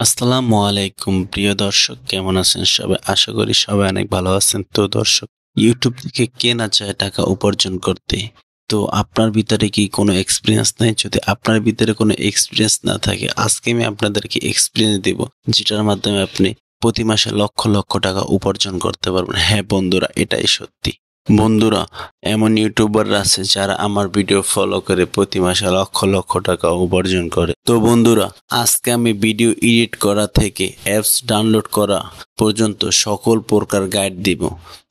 আসসালামু আলাইকুম প্রিয় দর্শক, কেমন আছেন সবাই? আশা করি সবাই অনেক ভালো আছেন। তো দর্শক, ইউটিউব থেকে কে না চায় টাকা উপার্জন করতে? তো আপনার ভিতরে কি কোনো এক্সপিরিয়েন্স নাই? যদি আপনার ভিতরে কোনো এক্সপিরিয়েন্স না থাকে, আজকে আমি আপনাদেরকে এক্সপিরিয়েন্স দেব, যেটার মাধ্যমে আপনি প্রতি মাসে লক্ষ লক্ষ টাকা উপার্জন করতে পারবেন। হ্যাঁ বন্ধুরা, এটাই সত্যি। বন্ধুরা, এমন ইউটিউবাররা আছে যারা আমার ভিডিও ফলো করে প্রতি মাসে লক্ষ লক্ষ টাকা উপার্জন করে। তো বন্ধুরা, আজকে আমি ভিডিও এডিট করা থেকে অ্যাপস ডাউনলোড করা পর্যন্ত সকল প্রকার গাইড দিব।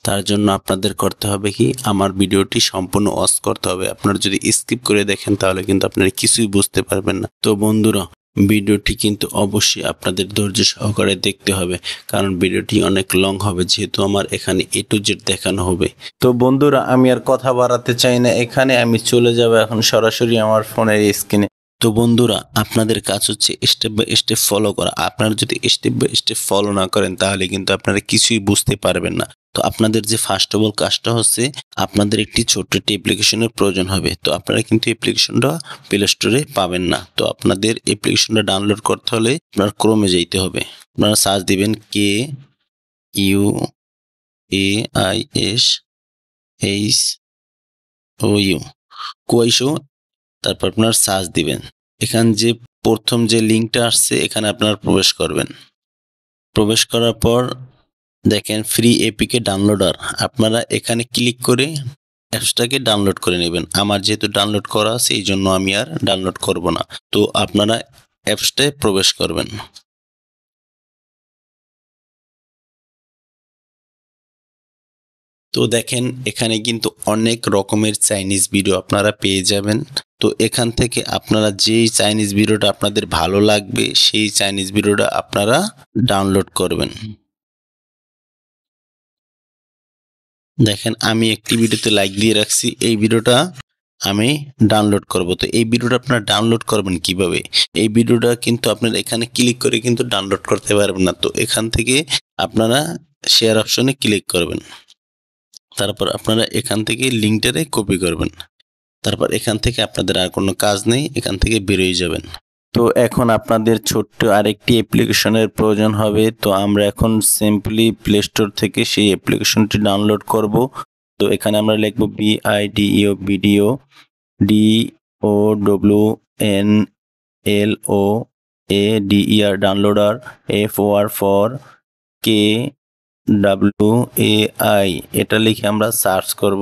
তার জন্য আপনাদের করতে হবে কি, আমার ভিডিওটি সম্পূর্ণ ওয়াচ করতে হবে। আপনারা যদি স্কিপ করে দেখেন তাহলে কিন্তু আপনারা কিছুই বুঝতে পারবেন না। তো বন্ধুরা, ভিডিওটি কিন্তু অবশ্যই আপনাদের ধৈর্য সহকারে দেখতে হবে, কারণ ভিডিওটি অনেক লং হবে, যেহেতু আমার এখানে A to Z দেখানো হবে। তো বন্ধুরা, আমি আর কথা বাড়াতে চাই না, এখানে আমি চলে যাব এখন সরাসরি আমার ফোনের স্ক্রিনে। তো বন্ধুরা, আপনাদের কাজ হচ্ছে স্টেপ বাই স্টেপ ফলো করা। আপনারা যদি স্টেপ বাই স্টেপ ফলো না করেন তাহলে কিন্তু আপনারা কিছুই বুঝতে পারবেন না। তো আপনাদের যে ফার্স্ট অফ অল কাজটা হচ্ছে, আপনাদের একটি ছোট্ট একটি অ্যাপ্লিকেশনের প্রয়োজন হবে। তো আপনারা কিন্তু অ্যাপ্লিকেশনটা প্লে স্টোরে পাবেন না। তো আপনাদের অ্যাপ্লিকেশনটা ডাউনলোড করতে হলে আপনার ক্রোমে যেতে হবে। আপনারা সার্চ দিবেন KUAISHOU, কুয়াইশো। তারপর আপনার সার্চ দিবেন। এখানে যে প্রথম যে লিঙ্কটা আসছে এখানে আপনারা প্রবেশ করবেন। প্রবেশ করার পর দেখেন ফ্রি এপিকে ডাউনলোডার। আপনারা এখানে ক্লিক করে অ্যাপসটাকে ডাউনলোড করে নেবেন। আমার যেহেতু ডাউনলোড করা আছে এই জন্য আমি আর ডাউনলোড করব না। তো আপনারা অ্যাপসটায় প্রবেশ করবেন। তো দেখেন এখানে কিন্তু অনেক রকমের চাইনিজ ভিডিও আপনারা পেয়ে যাবেন। তো এখান থেকে আপনারা যেই চাইনিজ ভিডিওটা আপনাদের ভালো লাগবে সেই চাইনিজ ভিডিওটা আপনারা ডাউনলোড করবেন। দেখেন আমি একটি ভিডিওতে লাইক দিয়ে রাখছি, এই ভিডিওটা আমি ডাউনলোড করব। তো এই ভিডিওটা আপনারা ডাউনলোড করবেন কিভাবে? এই ভিডিওটা কিন্তু আপনারা এখানে ক্লিক করে কিন্তু ডাউনলোড করতে পারবেন না। তো এখান থেকে আপনারা শেয়ার অপশনে ক্লিক করবেন। তারপর আপনারা এখান থেকে লিঙ্কটারে কপি করবেন। তারপর এখান থেকে আপনাদের আর কোনো কাজ নেই, এখান থেকে বেরোয় যাবেন। তো এখন আপনাদের ছোট্ট আরেকটি অ্যাপ্লিকেশনের প্রয়োজন হবে। তো আমরা এখন সিম্পলি প্লে স্টোর থেকে সেই অ্যাপ্লিকেশনটি ডাউনলোড করব। তো এখানে আমরা লিখব BIDEO video, DOWNLOADER downloader, FOR for KWAI, এটা লিখে আমরা সার্চ করব।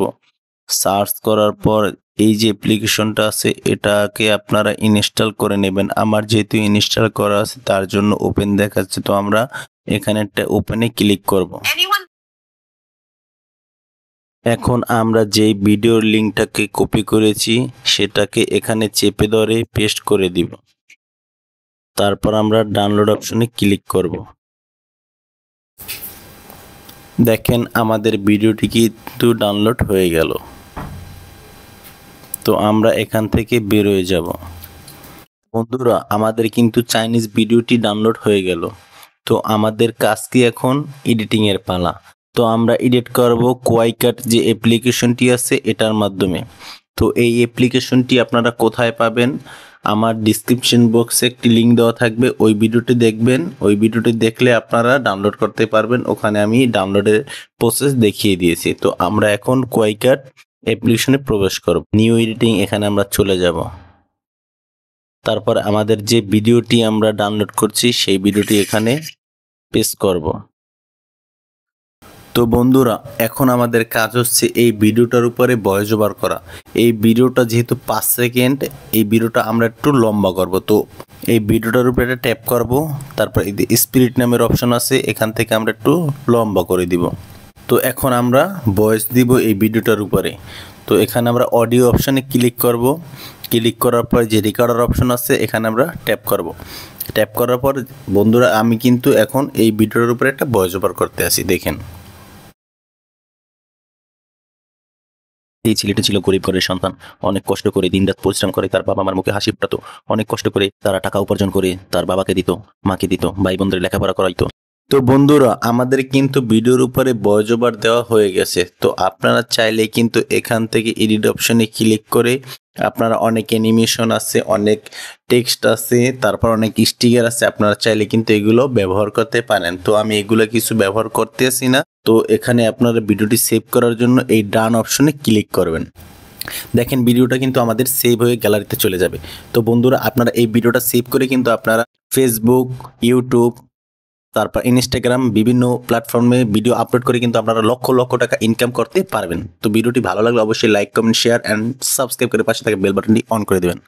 সার্চ করার পর এই যে অ্যাপ্লিকেশনটা আছে এটাকে আপনারা ইনস্টল করে নেবেন। আমার যেহেতু ইনস্টল করা আছে তার জন্য ওপেন দেখাচ্ছে। তো আমরা এখানে একটা ওপেনে ক্লিক করব। এখন আমরা যেই ভিডিওর লিঙ্কটাকে কপি করেছি সেটাকে এখানে চেপে ধরে পেস্ট করে দিব। তারপর আমরা ডাউনলোড অপশনে ক্লিক করব। দেখেন আমাদের ভিডিওটি কিন্তু ডাউনলোড হয়ে গেল। তো আমরা এখান থেকে বেরোয় যাব। বন্ধুরা, আমাদের কিন্তু চাইনিজ ভিডিওটি ডাউনলোড হয়ে গেল। তো আমাদের কাজ কি এখন? এডিটিং এর পালা। তো আমরা এডিট করব কোয়াইকাট যে অ্যাপ্লিকেশনটি আছে এটার মাধ্যমে। তো এই অ্যাপ্লিকেশনটি আপনারা কোথায় পাবেন? আমার ডিসক্রিপশন বক্সে একটি লিঙ্ক দেওয়া থাকবে, ওই ভিডিওটি দেখবেন। ওই ভিডিওটি দেখলে আপনারা ডাউনলোড করতে পারবেন। ওখানে আমি ডাউনলোডের প্রসেস দেখিয়ে দিয়েছি। তো আমরা এখন কোয়াইকাট অ্যাপ্লিকেশনে প্রবেশ করব। নিউ এডিটিং, এখানে আমরা চলে যাব। তারপর আমাদের যে ভিডিওটি আমরা ডাউনলোড করছি সেই ভিডিওটি এখানে পেস্ট করব। তো বন্ধুরা, এখন আমাদের কাজ হচ্ছে এই ভিডিওটার উপরে ভয়েস ওভার করা। এই ভিডিওটা যেহেতু 5 সেকেন্ড, এই ভিডিওটা আমরা একটু লম্বা করব। তো এই ভিডিওটার উপরে একটা ট্যাপ করব, তারপর এই যে স্পিরিট নামের অপশন আছে এখান থেকে আমরা একটু লম্বা করে দিব। তো এখন আমরা ভয়েস দিব এই ভিডিওটার উপরে। তো এখানে আমরা অডিও অপশানে ক্লিক করব। ক্লিক করার পর যে রেকর্ডার অপশন আছে এখানে আমরা ট্যাপ করব। ট্যাপ করার পর বন্ধুরা, আমি কিন্তু এখন এই ভিডিওর উপরে একটা ভয়েস ওভার করতে আসি। দেখেন, এই ছেলেটি ছিল গরিব ঘরের সন্তান। অনেক কষ্ট করে দিনরাত পরিশ্রম করে তার বাবা মার মুখে হাসি ফোটাতো। অনেক কষ্ট করে তারা টাকা উপার্জন করে তার বাবাকে দিত, মাকে দিত, ভাই বোনদের লেখাপড়া করাইতো। তো বন্ধুরা আমাদের কিন্তু ভিডিওর উপরে ভয়েস ওভার দেওয়া হয়ে গেছে। তো আপনারা চাইলে কিন্তু এখান থেকে এডিট অপশনে ক্লিক করে আপনারা অনেক অ্যানিমেশন আছে, অনেক টেক্সট আছে, তারপর অনেক স্টিকার আছে, আপনারা চাইলে কিন্তু এগুলো ব্যবহার করতে পারেন। তো আমি এগুলো কিছু ব্যবহার করতেছি না। তো এখানে আপনারা ভিডিওটি সেভ করার জন্য এই ডান অপশনে ক্লিক করবেন। দেখেন ভিডিওটা কিন্তু আমাদের সেভ হয়ে গ্যালারিতে চলে যাবে। তো বন্ধুরা আপনারা এই ভিডিওটা সেভ করে কিন্তু আপনারা ফেসবুক, ইউটিউব, তারপর ইনস্টাগ্রাম বিভিন্ন প্ল্যাটফর্মে ভিডিও আপলোড করে কিন্তু আপনারা লক্ষ লক্ষ টাকা ইনকাম করতে পারবেন। তো ভিডিওটি ভালো লাগলে অবশ্যই like, comment, share and subscribe করে পাশে থাকা বেল বাটনটি অন করে দেবেন।